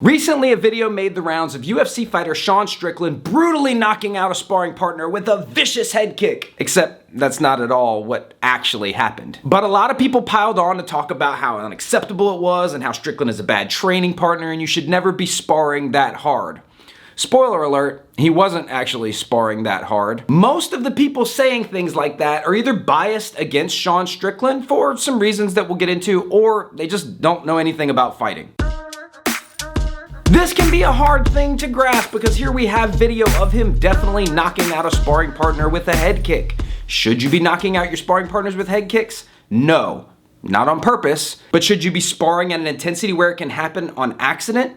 Recently, a video made the rounds of UFC fighter Sean Strickland brutally knocking out a sparring partner with a vicious head kick. Except that's not at all what actually happened. But a lot of people piled on to talk about how unacceptable it was and how Strickland is a bad training partner and you should never be sparring that hard. Spoiler alert, he wasn't actually sparring that hard. Most of the people saying things like that are either biased against Sean Strickland for some reasons that we'll get into, or they just don't know anything about fighting. This can be a hard thing to grasp because here we have video of him definitely knocking out a sparring partner with a head kick. Should you be knocking out your sparring partners with head kicks? No, not on purpose. But should you be sparring at an intensity where it can happen on accident?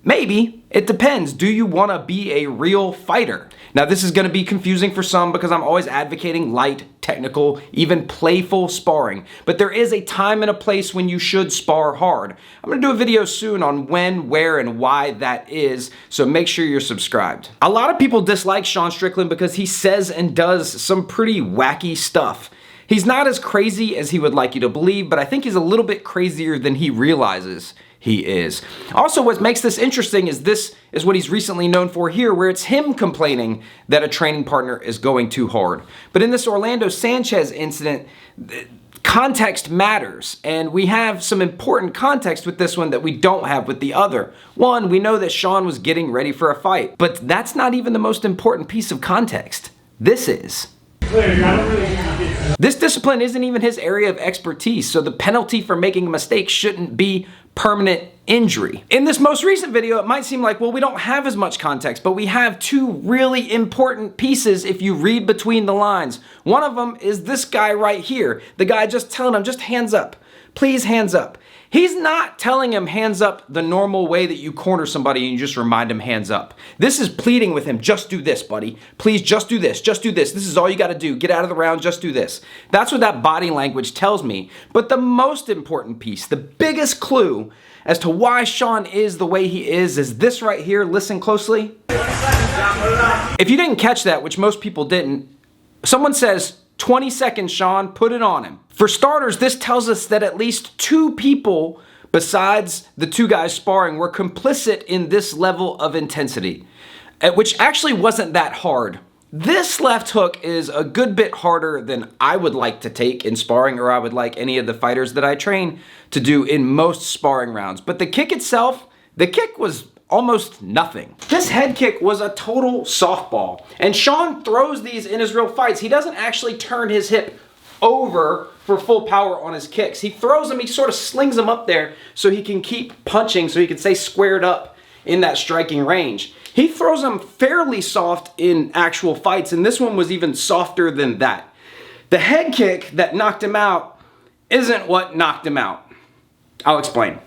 Maybe. It depends. Do you want to be a real fighter? Now this is going to be confusing for some because I'm always advocating light, technical, even playful sparring. But there is a time and a place when you should spar hard. I'm going to do a video soon on when, where, and why that is, so make sure you're subscribed. A lot of people dislike Sean Strickland because he says and does some pretty wacky stuff. He's not as crazy as he would like you to believe, but I think he's a little bit crazier than he realizes he is. Also, what makes this interesting is this is what he's recently known for here, where it's him complaining that a training partner is going too hard. But in this Orlando Sanchez incident, context matters, and we have some important context with this one that we don't have with the other. One, we know that Sean was getting ready for a fight, but that's not even the most important piece of context. This is. This discipline isn't even his area of expertise, so the penalty for making a mistake shouldn't be permanent injury. In this most recent video, it might seem like, well, we don't have as much context, but we have two really important pieces if you read between the lines. One of them is this guy right here, the guy just telling him, just hands up, please hands up. He's not telling him hands up the normal way that you corner somebody and you just remind him hands up. This is pleading with him, just do this, buddy. Please just do this, just do this. This is all you gotta do. Get out of the round, just do this. That's what that body language tells me. But the most important piece, the biggest clue as to why Sean is the way he is this right here. Listen closely. If you didn't catch that, which most people didn't, someone says, 20 seconds, Sean, put it on him. For starters, this tells us that at least two people, besides the two guys sparring, were complicit in this level of intensity, which actually wasn't that hard. This left hook is a good bit harder than I would like to take in sparring, or I would like any of the fighters that I train to do in most sparring rounds. But the kick itself, the kick was almost nothing. This head kick was a total softball. And Sean throws these in his real fights. He doesn't actually turn his hip over for full power on his kicks. He throws them, he sort of slings them up there so he can keep punching, so he can stay squared up in that striking range. He throws them fairly soft in actual fights, and this one was even softer than that. The head kick that knocked him out isn't what knocked him out. I'll explain.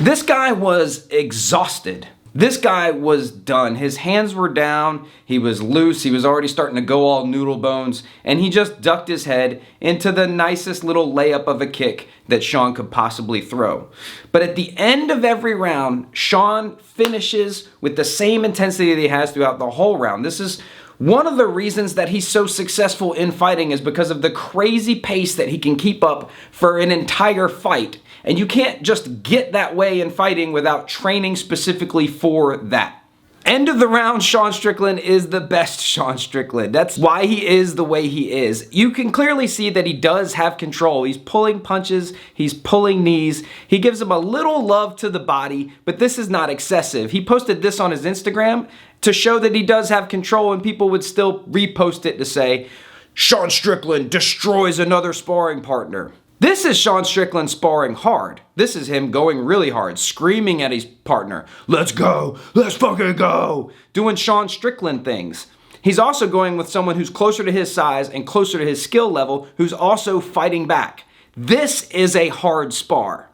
This guy was exhausted. This guy was done. His hands were down, he was loose, he was already starting to go all noodle bones, and he just ducked his head into the nicest little layup of a kick that Sean could possibly throw. But at the end of every round, Sean finishes with the same intensity that he has throughout the whole round. This is one of the reasons that he's so successful in fighting, is because of the crazy pace that he can keep up for an entire fight. And you can't just get that way in fighting without training specifically for that. End of the round, Sean Strickland is the best Sean Strickland. That's why he is the way he is. You can clearly see that he does have control. He's pulling punches, he's pulling knees. He gives him a little love to the body, but this is not excessive. He posted this on his Instagram to show that he does have control, and people would still repost it to say, Sean Strickland destroys another sparring partner. This is Sean Strickland sparring hard. This is him going really hard, screaming at his partner, let's go, let's fucking go, doing Sean Strickland things. He's also going with someone who's closer to his size and closer to his skill level, who's also fighting back. This is a hard spar.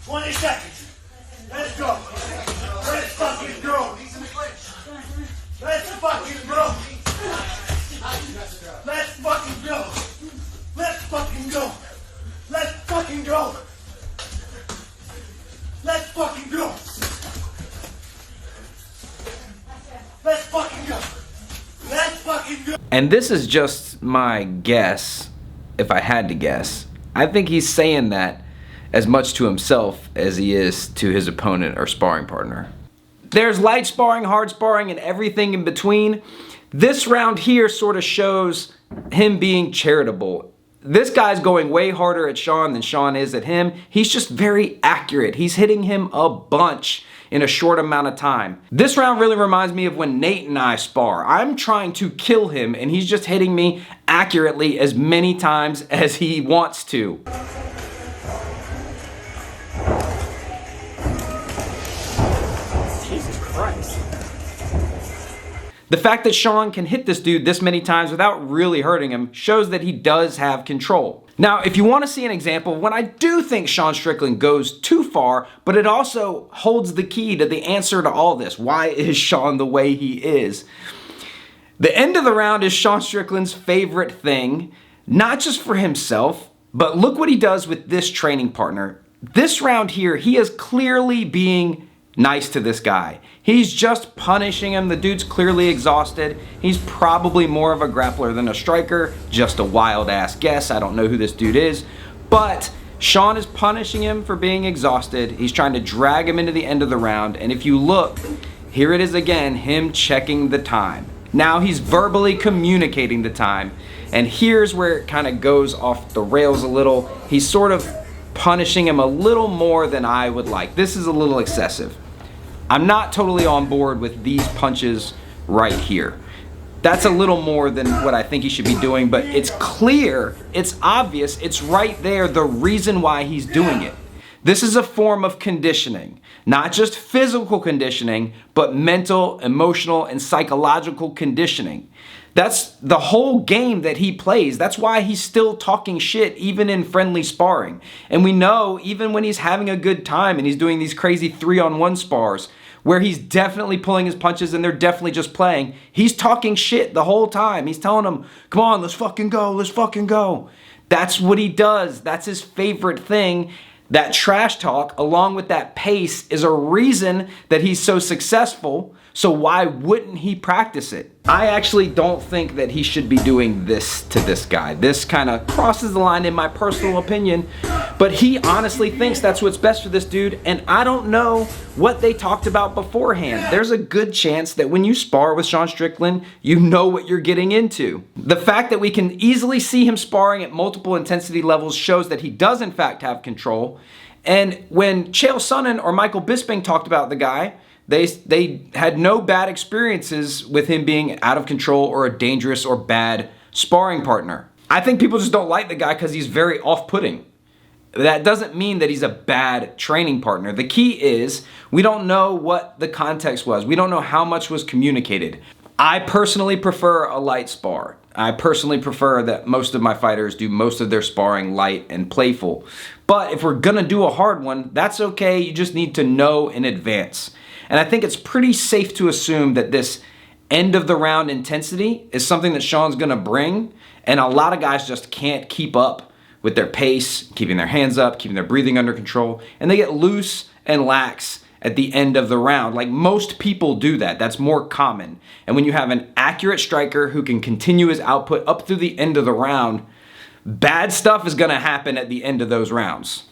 20 seconds. Let's go. Let's fucking go. Let's fucking go. Let's fucking go. Let's fucking go. Let's fucking go! Let's fucking go! Let's fucking go! Let's fucking go! And this is just my guess, if I had to guess. I think he's saying that as much to himself as he is to his opponent or sparring partner. There's light sparring, hard sparring, and everything in between. This round here sort of shows him being charitable. This guy's going way harder at Sean than Sean is at him. He's just very accurate. He's hitting him a bunch in a short amount of time. This round really reminds me of when Nate and I spar. I'm trying to kill him and he's just hitting me accurately as many times as he wants to. Jesus Christ. The fact that Sean can hit this dude this many times without really hurting him shows that he does have control. Now, if you want to see an example of when I do think Sean Strickland goes too far, but it also holds the key to the answer to all this. Why is Sean the way he is? The end of the round is Sean Strickland's favorite thing, not just for himself, but look what he does with this training partner. This round here, he is clearly being nice to this guy. He's just punishing him. The dude's clearly exhausted. He's probably more of a grappler than a striker. Just a wild ass guess. I don't know who this dude is. But Sean is punishing him for being exhausted. He's trying to drag him into the end of the round. And if you look, here it is again, him checking the time. Now he's verbally communicating the time. And here's where it kind of goes off the rails a little. He's sort of punishing him a little more than I would like. This is a little excessive. I'm not totally on board with these punches right here. That's a little more than what I think he should be doing, but it's clear, it's obvious, it's right there, the reason why he's doing it. This is a form of conditioning, not just physical conditioning, but mental, emotional, and psychological conditioning. That's the whole game that he plays. That's why he's still talking shit even in friendly sparring. And we know even when he's having a good time and he's doing these crazy 3-on-1 spars where he's definitely pulling his punches and they're definitely just playing, he's talking shit the whole time. He's telling them, come on, let's fucking go, let's fucking go. That's what he does. That's his favorite thing. That trash talk, along with that pace, is a reason that he's so successful. So why wouldn't he practice it? I actually don't think that he should be doing this to this guy. This kind of crosses the line in my personal opinion, but he honestly thinks that's what's best for this dude, and I don't know what they talked about beforehand. There's a good chance that when you spar with Sean Strickland, you know what you're getting into. The fact that we can easily see him sparring at multiple intensity levels shows that he does in fact have control. And when Chael Sonnen or Michael Bisping talked about the guy, they had no bad experiences with him being out of control or a dangerous or bad sparring partner. I think people just don't like the guy because he's very off-putting. That doesn't mean that he's a bad training partner. The key is we don't know what the context was. We don't know how much was communicated. I personally prefer a light spar. I personally prefer that most of my fighters do most of their sparring light and playful. But if we're gonna do a hard one, that's okay. You just need to know in advance. And I think it's pretty safe to assume that this end of the round intensity is something that Sean's gonna bring, and a lot of guys just can't keep up with their pace, keeping their hands up, keeping their breathing under control, and they get loose and lax at the end of the round. Like most people do that. That's more common. And when you have an accurate striker who can continue his output up through the end of the round, bad stuff is gonna happen at the end of those rounds.